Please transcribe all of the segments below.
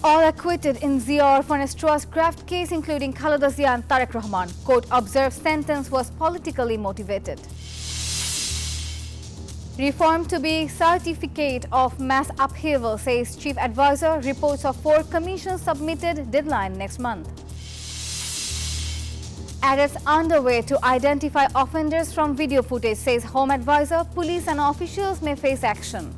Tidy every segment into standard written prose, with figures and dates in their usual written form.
All acquitted in Zia Orphanage Trust graft case, including Khaleda Zia and Tariq Rahman. Court observed sentence was politically motivated. Reform to be certificate of mass upheaval, says Chief Advisor. Reports of 4 commissions submitted, deadline next month. Arrests underway to identify offenders from video footage, says Home Advisor. Police and officials may face action.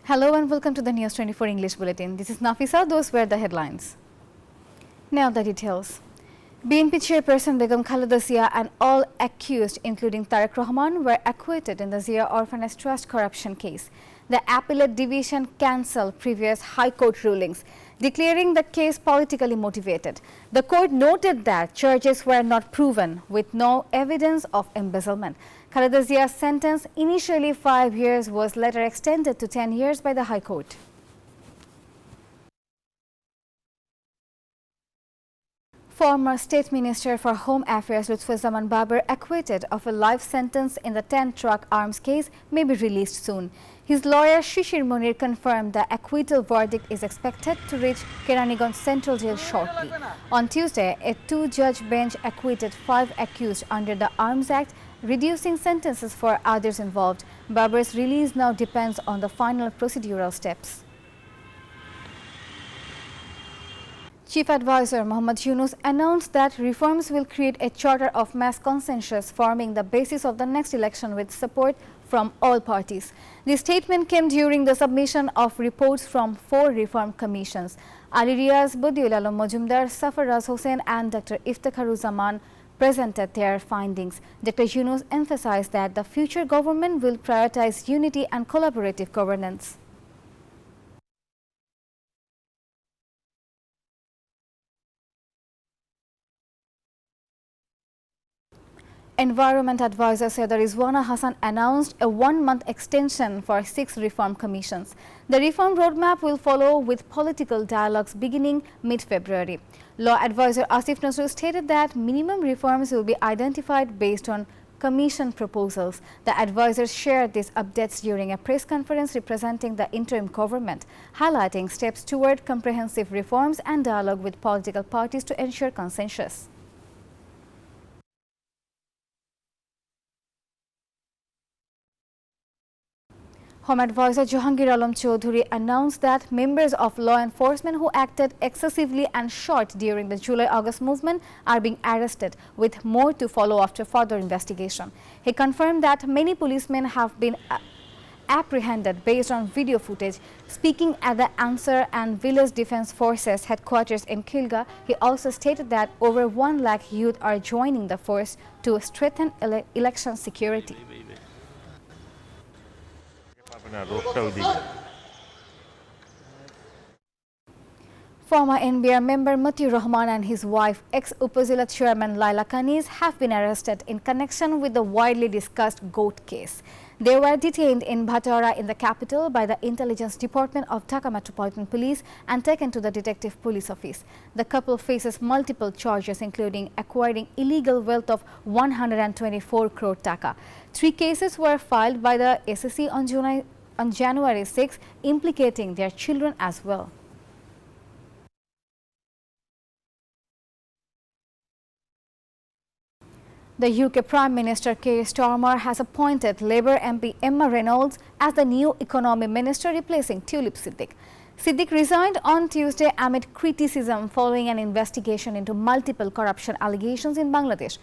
Hello and welcome to the News 24 English Bulletin. This is Nafisa. Those were the headlines. Now the details. BNP chairperson Begum Khaleda Zia and all accused, including Tariq Rahman, were acquitted in the Zia Orphanage Trust corruption case. The appellate division cancelled previous High Court rulings, declaring the case politically motivated. The court noted that charges were not proven, with no evidence of embezzlement. Khaleda Zia's sentence, initially 5 years, was later extended to 10 years by the High Court. Former State Minister for Home Affairs Lutfuzzaman Babar, acquitted of a life sentence in the 10-truck arms case, may be released soon. His lawyer Shishir Munir confirmed the acquittal verdict is expected to reach Keranigans Central Jail shortly. On Tuesday, a 2-judge bench acquitted 5 accused under the Arms Act, reducing sentences for others involved. Babar's release now depends on the final procedural steps. Chief Advisor Mohammad Yunus announced that reforms will create a charter of mass consensus forming the basis of the next election with support from all parties. The statement came during the submission of reports from 4 reform commissions. Ali Riaz, Badiul Alam Majumdar, Safaraz Hossain and Dr. Iftikharuzzaman presented their findings. Dr. Yunus emphasized that the future government will prioritize unity and collaborative governance. Environment Advisor Sayyida Rizwana Hassan announced a 1-month extension for 6 reform commissions. The reform roadmap will follow with political dialogues beginning mid-February. Law Advisor Asif Nasru stated that minimum reforms will be identified based on commission proposals. The advisors shared these updates during a press conference representing the interim government, highlighting steps toward comprehensive reforms and dialogue with political parties to ensure consensus. Home Advisor Jahangir Alam Chaudhuri announced that members of law enforcement who acted excessively and short during the July-August movement are being arrested, with more to follow after further investigation. He confirmed that many policemen have been apprehended based on video footage. Speaking at the Ansar and Village Defence Forces headquarters in Kilga, he also stated that over 1 lakh youth are joining the force to strengthen election security. Former NBR member Mati Rahman and his wife, ex-Upazila chairman Laila Kaniz, have been arrested in connection with the widely discussed goat case. They were detained in Bhatara in the capital by the Intelligence Department of Dhaka Metropolitan Police and taken to the Detective Police Office. The couple faces multiple charges, including acquiring illegal wealth of 124 crore taka. 3 cases were filed by the SSC on January 6, implicating their children as well. The UK Prime Minister Keir Starmer has appointed Labour MP Emma Reynolds as the new Economy Minister, replacing Tulip Siddiq. Siddiq resigned on Tuesday amid criticism following an investigation into multiple corruption allegations in Bangladesh.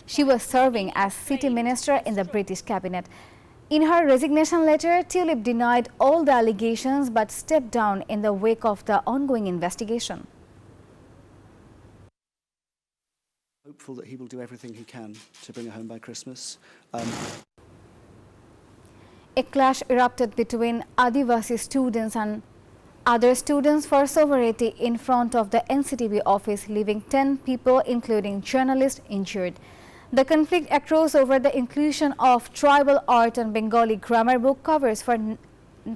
She was serving as City Minister in the British cabinet. In her resignation letter, Tulip denied all the allegations but stepped down in the wake of the ongoing investigation. Hopeful that he will do everything he can to bring her home by Christmas. A clash erupted between Adivasi students and other students for sovereignty in front of the NCTB office, leaving 10 people, including journalists, injured. The conflict arose over the inclusion of tribal art and Bengali grammar book covers for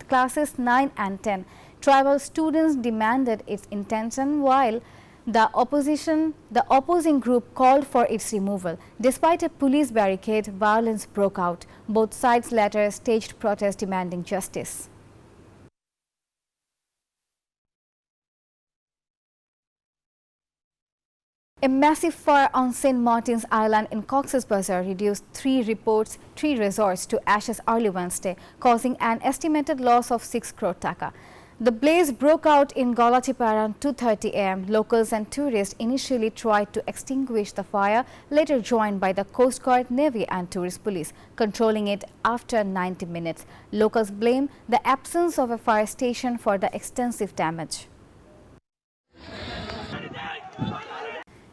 classes 9 and 10. Tribal students demanded its intention, while The opposing group called for its removal. Despite a police barricade, violence broke out. Both sides later staged protests demanding justice. A massive fire on St. Martin's Island in Cox's Bazar reduced three resorts to ashes early Wednesday, causing an estimated loss of 6 crore taka. The blaze broke out in Galatipara around 2:30 am. Locals and tourists initially tried to extinguish the fire, later joined by the Coast Guard, Navy and Tourist Police, controlling it after 90 minutes. Locals blame the absence of a fire station for the extensive damage.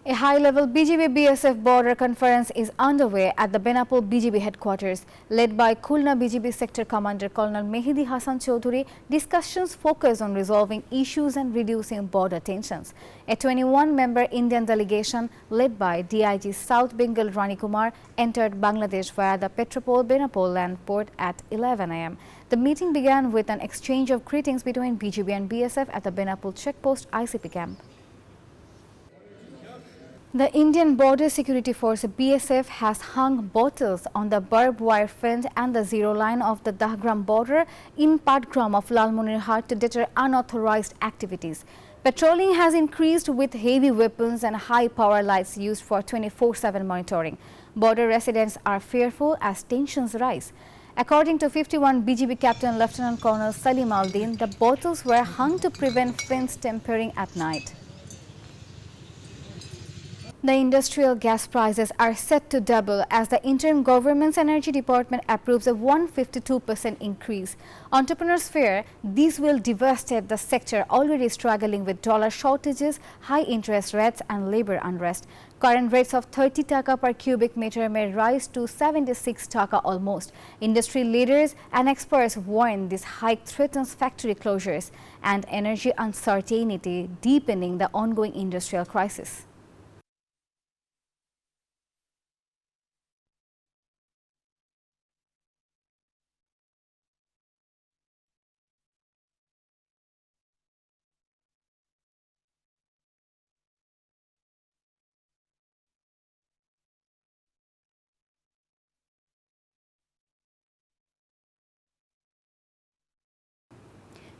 A high-level BJP-BSF border conference is underway at the Benapol BJP headquarters. Led by Khulna BJP sector commander Colonel Mehdi Hassan Chaudhuri, discussions focus on resolving issues and reducing border tensions. A 21-member Indian delegation led by DIG South Bengal Rani Kumar entered Bangladesh via the Petropol-Benapol land port at 11 am. The meeting began with an exchange of greetings between BJP and BSF at the Benapol checkpost ICP camp. The Indian Border Security Force BSF has hung bottles on the barbed wire fence and the zero line of the Dahgram border in Patgram of Lalmonirhat to deter unauthorized activities. Patrolling has increased with heavy weapons and high power lights used for 24/7 monitoring. Border residents are fearful as tensions rise. According to 51 BGB Captain Lieutenant Colonel Salim Aldin, the bottles were hung to prevent fence tampering at night. The industrial gas prices are set to double as the interim government's energy department approves a 152% increase. Entrepreneurs fear these will devastate the sector already struggling with dollar shortages, high interest rates and labor unrest. Current rates of 30 taka per cubic meter may rise to 76 taka almost. Industry leaders and experts warn this hike threatens factory closures and energy uncertainty, deepening the ongoing industrial crisis.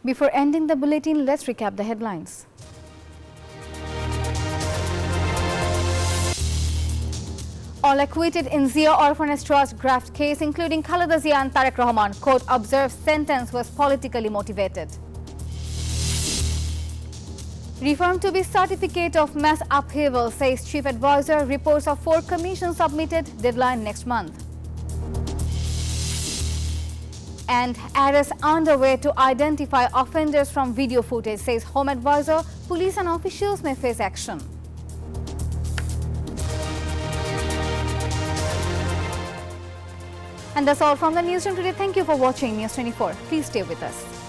Before ending the bulletin, let's recap the headlines. All acquitted in Zia Orphanage Trust graft case, including Khaleda Zia and Tarek Rahman. Court observed sentence was politically motivated. Reform to be certificate of mass upheaval, says Chief Advisor. Reports of 4 commissions submitted, deadline next month. And arrests underway to identify offenders from video footage, says Home Advisor. Police and officials may face action. And that's all from the newsroom today. Thank you for watching News 24. Please stay with us.